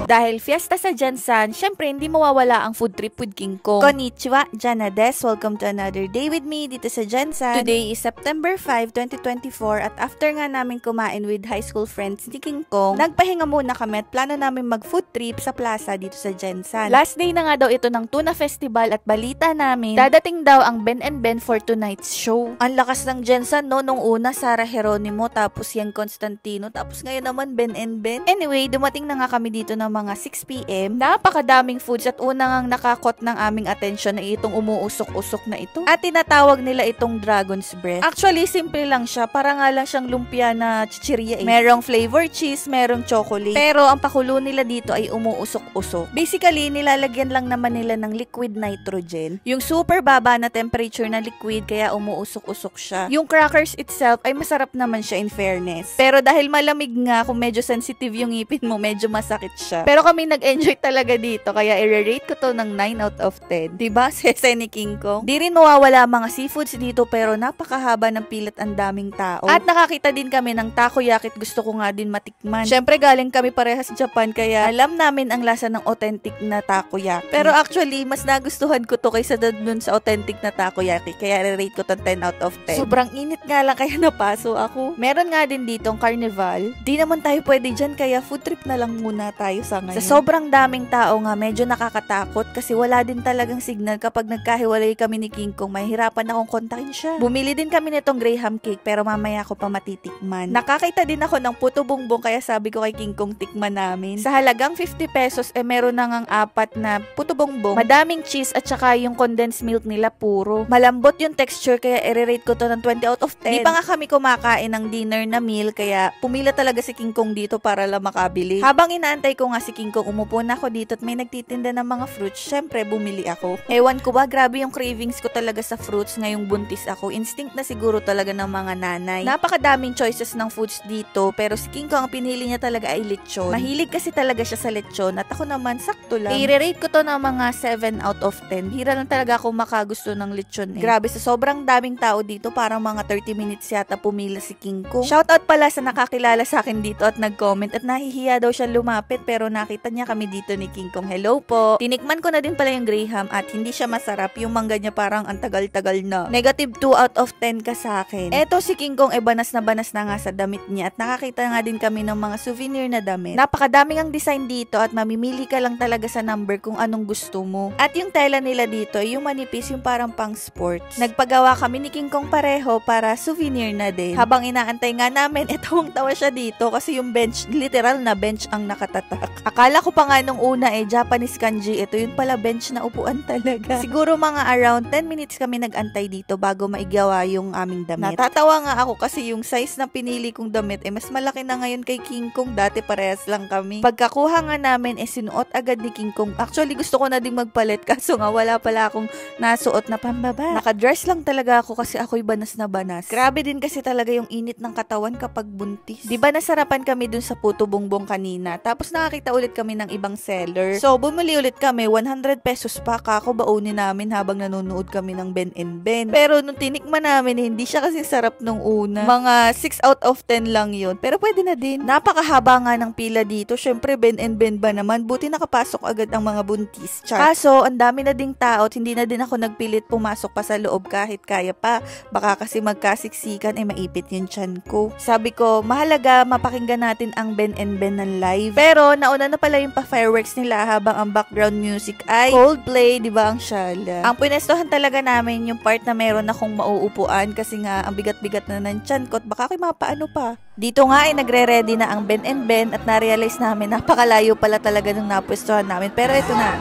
Dahil fiesta sa Jensan, syempre hindi mawawala ang food trip with King Kong. Konnichiwa, Jana des. Welcome to another day with me dito sa Jensan. Today is September 5, 2024 at after nga namin kumain with high school friends ni King Kong, nagpahinga muna kami at plano namin mag food trip sa plaza dito sa Jensan. Last day na nga daw ito ng Tuna Festival at balita namin, dadating daw ang Ben and Ben for tonight's show. Ang lakas ng Jensan no, nung una Sara Geronimo, tapos Yan Constantino, tapos ngayon naman Ben and Ben. Anyway, dumating na nga kami dito ng mga 6 PM. Napakadaming foods at unang nakakot ng aming atensyon na itong umuusok-usok na ito. At tinatawag nila itong dragon's breath. Actually, simple lang siya. Para nga lang siyang lumpia na chichirya eh. Merong flavor cheese, merong chocolate. Pero ang pakulo nila dito ay umuusok-usok. Basically, nilalagyan lang naman nila ng liquid nitrogen. Yung super baba na temperature na liquid kaya umuusok-usok siya. Yung crackers itself ay masarap naman siya in fairness. Pero dahil malamig nga, kung medyo sensitive yung ngipin mo, medyo masakit siya. Pero kami nag-enjoy talaga dito, kaya i-rate ko to ng 9 out of 10. Diba? Sese ni King Kong. Di rin mawawala mga seafoods dito, pero napakahaba ng pilat, ang daming tao. At nakakita din kami ng takoyaki, gusto ko nga din matikman. Syempre galing kami parehas Japan, kaya alam namin ang lasa ng authentic na takoyaki. Pero actually, mas nagustuhan ko to kaysa dun sa authentic na takoyaki, kaya i-rate ko to 10 out of 10. Sobrang init nga lang kaya napaso ako. Meron nga din ditong carnival. Di naman tayo pwede dyan, kaya food trip na lang muna tayo sa ngayon. Sa sobrang daming tao nga, medyo nakakatakot kasi wala din talagang signal. Kapag nagkahiwalay kami ni King Kong, mahihirapan akong kontakin siya. Bumili din kami nitong graham cake, pero mamaya ko pa matitikman. Nakakita din ako ng puto bongbong, kaya sabi ko kay King Kong tikman namin. Sa halagang 50 pesos, meron na ngang 4 na puto bongbong, madaming cheese at saka yung condensed milk nila puro. Malambot yung texture, kaya i-rate ko to ng 20 out of 10. Di pa nga kami kumakain ng dinner na meal, kaya pumila talaga si King Kong dito para lang makabili. Habang inaantay ko nga si King Kong, umupo na ako dito at may nagtitinda ng mga fruits. Syempre, bumili ako. Ewan ko ba, grabe yung cravings ko talaga sa fruits ngayong buntis ako. Instinct na siguro talaga ng mga nanay. Napakadaming choices ng foods dito, pero si King Kong, ang pinili niya talaga ay lechon. Mahilig kasi talaga siya sa lechon at ako naman, sakto lang. I-rate ko to ng mga 7 out of 10. Hira lang talaga ako makagusto ng lechon eh. Grabe, sa sobrang daming tao dito, parang mga 30 minutes yata pumila si King Kong. Shoutout pala sa nakakilala sa akin dito at nag-comment at nahihiya daw siya lumapit, pero nakita niya kami dito ni King Kong. Hello po. Tinikman ko na din pala yung graham at hindi siya masarap. Yung mangga niya parang ang tagal-tagal na. Negative 2 out of 10 ka sa akin. Eto si King Kong banas na nga sa damit niya at nakakita nga din kami ng mga souvenir na damit. Napakadaming ang design dito at mamimili ka lang talaga sa number kung anong gusto mo. At yung tela nila dito ay yung manipis, yung parang pang sports. Nagpagawa kami ni King Kong pareho para souvenir na din. Habang inaantay nga namin, tawang-tawa siya dito kasi yung bench, literal na bench ang nakatatak. Akala ko pa nga nung una Japanese kanji, ito yun pala bench na upuan talaga. Siguro mga around 10 minutes kami nag-antay dito bago maigawa yung aming damit. Natatawa nga ako kasi yung size na pinili kong damit mas malaki na ngayon kay King Kong. Dati parehas lang kami. Pagkakuha nga namin sinuot agad ni King Kong. Actually gusto ko na ding magpalit kaso nga wala pala akong nasuot na pambaba. Nakadress lang talaga ako kasi ako'y banas na banas. Grabe din kasi talaga yung init ng katawan kapag buntis. Diba nasarapan kami dun sa puto bongbong kanina, tapos nakakita ulit kami ng ibang seller. So bumili ulit kami, 100 pesos pa, kako baunin namin habang nanonood kami ng Ben and Ben. Pero nung tinikman namin, hindi siya kasi sarap nung una. Mga 6 out of 10 lang yun. Pero pwede na din. Napakahaba nga ng pila dito. Syempre Ben and Ben ba naman, buti nakapasok agad ang mga buntis. Kaso, ang dami na ding tao at hindi na din ako nagpilit pumasok pa sa loob kahit kaya pa. Baka kasi magkasiksikan maipit yung tiyan ko. Sabi ko, mahalaga mapakinggan natin ang Ben and Ben ng live. Pero nauna na pala yung pa-fireworks nila habang ang background music ay Coldplay, di ba ang syala. Ang pinestohan talaga namin yung part na meron akong mauupuan kasi nga ang bigat-bigat na ng tiyan ko at baka kayo mapaano pa. Dito nga nagre-ready na ang Ben and Ben at na-realize namin napakalayo pala talaga ng napwestohan namin. Pero ito na.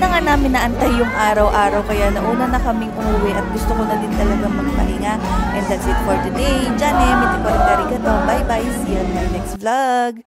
na nga namin naantay yung araw-araw kaya nauna na kaming umuwi at gusto ko na din talaga magpahinga. And that's it for today. Jane, miti ko rin arigato. Bye-bye. See you on my next vlog.